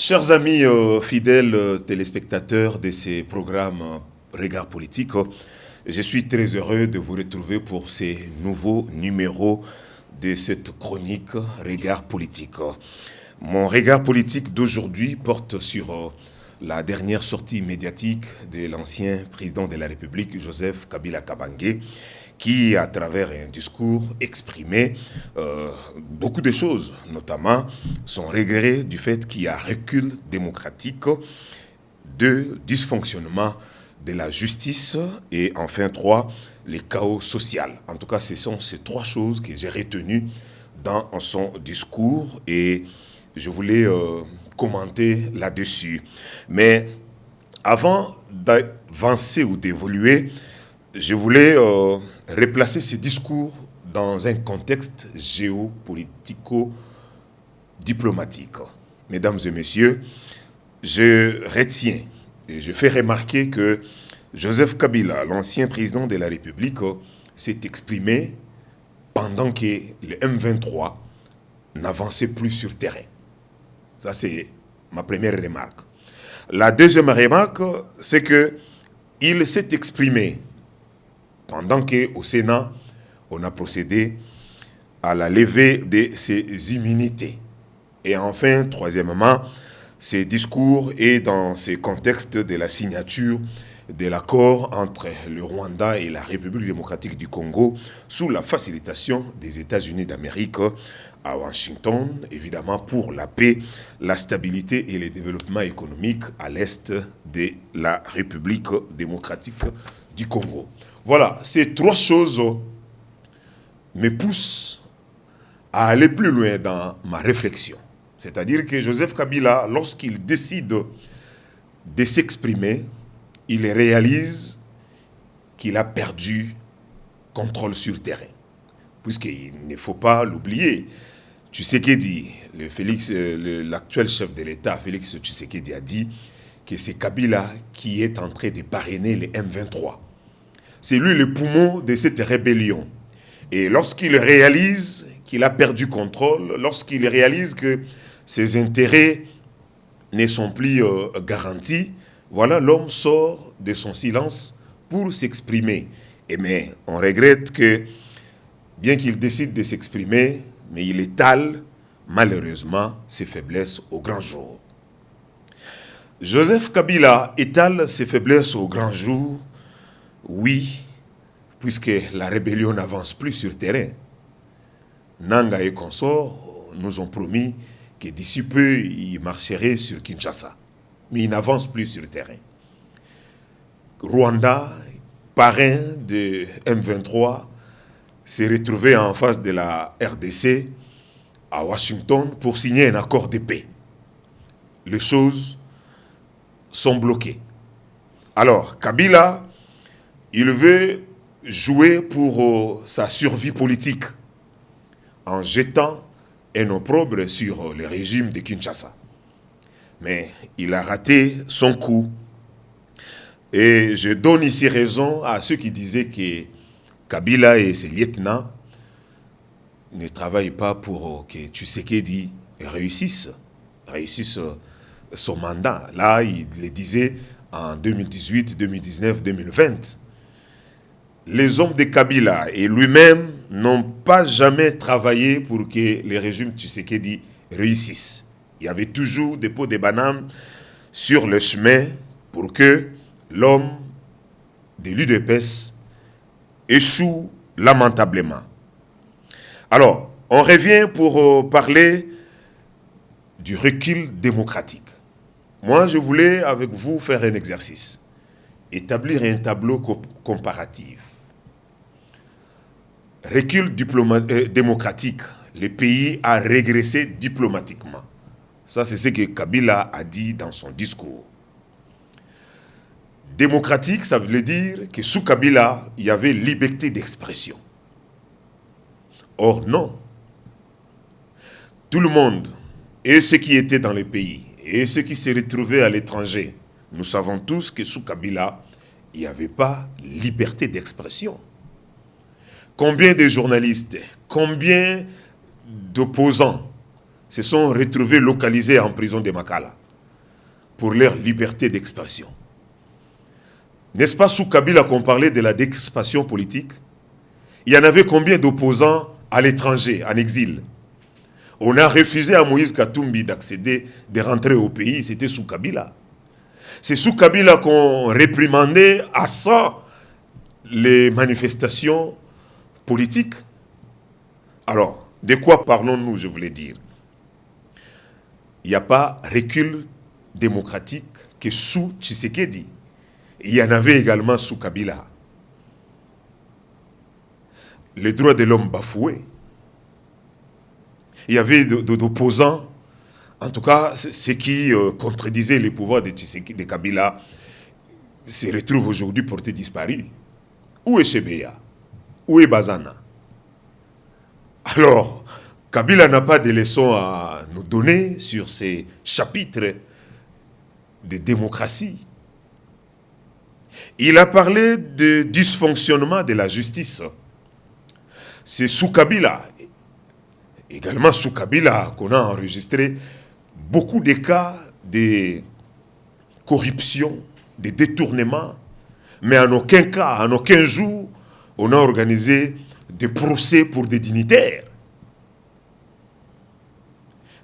Chers amis fidèles téléspectateurs de ces programmes Regard Politique, je suis très heureux de vous retrouver pour ces nouveaux numéros de cette chronique Regard Politique. Mon regard politique d'aujourd'hui porte sur la dernière sortie médiatique de l'ancien président de la République, Joseph Kabila Kabange, qui, à travers un discours, exprimait beaucoup de choses, notamment son regret du fait qu'il y a recul démocratique, de dysfonctionnement de la justice et enfin le chaos social. En tout cas, ce sont ces trois choses que j'ai retenues dans son discours et je voulais commenter là-dessus. Mais avant d'avancer ou d'évoluer, je voulais replacer ce discours dans un contexte géopolitico-diplomatique. Mesdames et messieurs, je retiens et je fais remarquer que Joseph Kabila, l'ancien président de la République, s'est exprimé pendant que le M23 n'avançait plus sur terrain. Ça, c'est ma première remarque. La deuxième remarque, c'est qu'il s'est exprimé pendant qu'au Sénat, on a procédé à la levée de ses immunités. Et enfin, troisièmement, ces discours et dans ce contexte de la signature de l'accord entre le Rwanda et la République démocratique du Congo sous la facilitation des États-Unis d'Amérique à Washington, évidemment pour la paix, la stabilité et le développement économique à l'est de la République démocratique du Congo. Voilà, ces trois choses me poussent à aller plus loin dans ma réflexion. C'est-à-dire que Joseph Kabila, lorsqu'il décide de s'exprimer, il réalise qu'il a perdu contrôle sur terrain. Puisqu'il ne faut pas l'oublier, Tshisekedi, l'actuel chef de l'État, Félix Tshisekedi, a dit que c'est Kabila qui est en train de parrainer les M23. C'est lui le poumon de cette rébellion. Et lorsqu'il réalise qu'il a perdu contrôle, lorsqu'il réalise que ses intérêts ne sont plus garantis, voilà, l'homme sort de son silence pour s'exprimer. Mais on regrette que, bien qu'il décide de s'exprimer, mais il étale malheureusement ses faiblesses au grand jour. Joseph Kabila étale ses faiblesses au grand jour, oui, puisque la rébellion n'avance plus sur terrain. Nanga et consorts nous ont promis que d'ici peu, ils marcheraient sur Kinshasa. Mais ils n'avancent plus sur terrain. Rwanda, parrain de M23, s'est retrouvé en face de la RDC à Washington pour signer un accord de paix. Les choses sont bloquées. Alors, Kabila, il veut jouer pour sa survie politique en jetant un opprobre sur le régime de Kinshasa. Mais il a raté son coup. Et je donne ici raison à ceux qui disaient que Kabila et ses lieutenants ne travaillent pas pour que Tshisekedi réussisse son mandat. Là, il le disait en 2018, 2019, 2020. Les hommes de Kabila et lui-même n'ont pas jamais travaillé pour que le régime Tshisekedi réussisse. Il y avait toujours des pots de bananes sur le chemin pour que l'homme de l'UDPS échoue lamentablement. Alors, on revient pour parler du recul démocratique. Moi, je voulais avec vous faire un exercice, établir un tableau comparatif. Recul démocratique, le pays a régressé diplomatiquement. Ça, c'est ce que Kabila a dit dans son discours. Démocratique, ça veut dire que sous Kabila, il y avait liberté d'expression. Or, non. Tout le monde, et ceux qui étaient dans le pays, et ceux qui se retrouvaient à l'étranger, nous savons tous que sous Kabila, il n'y avait pas liberté d'expression. Combien de journalistes, combien d'opposants se sont retrouvés localisés en prison de Makala? pour leur liberté d'expression. N'est-ce pas sous Kabila qu'on parlait de la décrispation politique? Il y en avait combien d'opposants à l'étranger, en exil? On a refusé à Moïse Katumbi d'accéder, de rentrer au pays, c'était sous Kabila. C'est sous Kabila qu'on réprimandait à ça les manifestations politiques. Alors, de quoi parlons-nous, je voulais dire? Il n'y a pas recul démocratique que sous Tshisekedi. Il y en avait également sous Kabila. Les droits de l'homme bafoués. Il y avait d'opposants, en tout cas, ceux qui contredisaient les pouvoirs de Tshisekedi, de Kabila, se retrouvent aujourd'hui portés disparus. Où est Chebeya? Où est Bazana? Alors, Kabila n'a pas de leçons à nous donner sur ces chapitres de démocratie. Il a parlé de dysfonctionnement de la justice. C'est sous Kabila, également sous Kabila, qu'on a enregistré beaucoup de cas de corruption, de détournement, mais en aucun cas, en aucun jour, on a organisé des procès pour des dignitaires.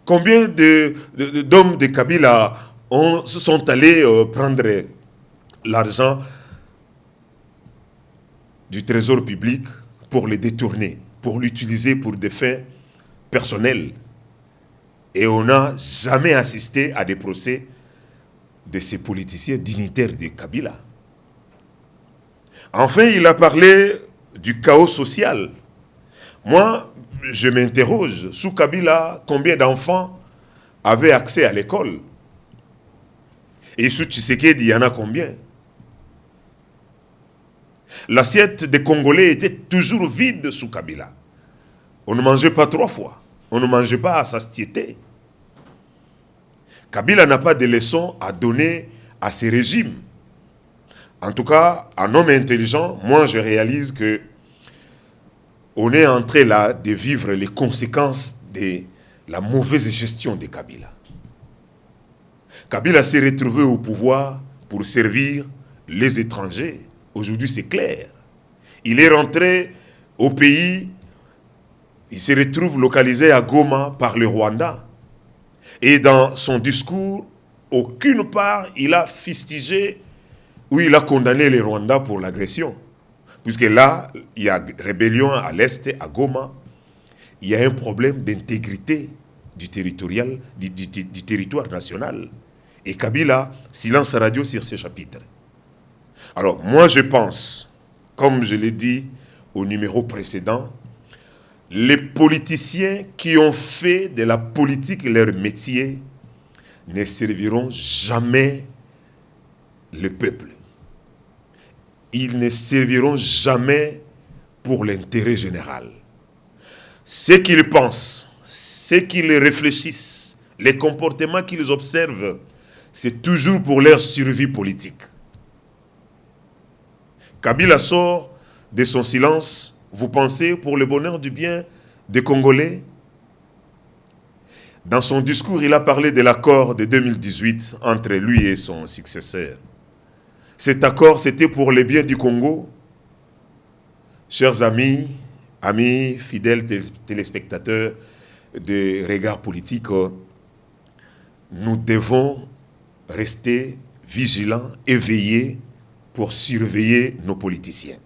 Combien d'hommes de Kabila sont allés prendre l'argent du trésor public pour le détourner, pour l'utiliser pour des fins personnelles. Et on n'a jamais assisté à des procès de ces politiciens dignitaires de Kabila. Enfin, il a parlé du chaos social. Moi, je m'interroge, sous Kabila, combien d'enfants avaient accès à l'école? Et sous Tshisekedi, il y en a combien? L'assiette des Congolais était toujours vide sous Kabila. On ne mangeait pas 3 fois. On ne mangeait pas à satiété. Kabila n'a pas de leçons à donner à ces régimes. En tout cas, un homme intelligent, moi je réalise que on est en train là de vivre les conséquences de la mauvaise gestion de Kabila. Kabila s'est retrouvé au pouvoir pour servir les étrangers. Aujourd'hui, c'est clair. Il est rentré au pays, il se retrouve localisé à Goma par le Rwanda. Et dans son discours, aucune part, il a fustigé ou il a condamné les Rwandais pour l'agression. Puisque là, il y a rébellion à l'est, à Goma. Il y a un problème d'intégrité du territoire national. Et Kabila, silence radio sur ces chapitres. Alors, moi, je pense, comme je l'ai dit au numéro précédent, les politiciens qui ont fait de la politique leur métier ne serviront jamais le peuple. Ils ne serviront jamais pour l'intérêt général. Ce qu'ils pensent, ce qu'ils réfléchissent, les comportements qu'ils observent, c'est toujours pour leur survie politique. Kabila sort de son silence, vous pensez, pour le bonheur du bien des Congolais? Dans son discours, il a parlé de l'accord de 2018 entre lui et son successeur. Cet accord, c'était pour le bien du Congo. Chers amis, fidèles téléspectateurs de Regard Politique, nous devons rester vigilants, éveillés pour surveiller nos politiciens.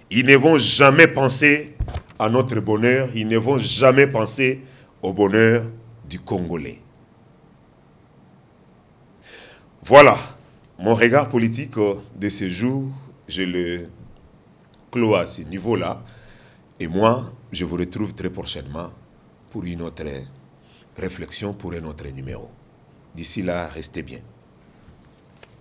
Ils ne vont jamais penser à notre bonheur, ils ne vont jamais penser au bonheur du Congolais. Voilà, mon regard politique de ce jour, je le clos à ce niveau-là. Et moi, je vous retrouve très prochainement pour une autre réflexion, pour un autre numéro. D'ici là, restez bien.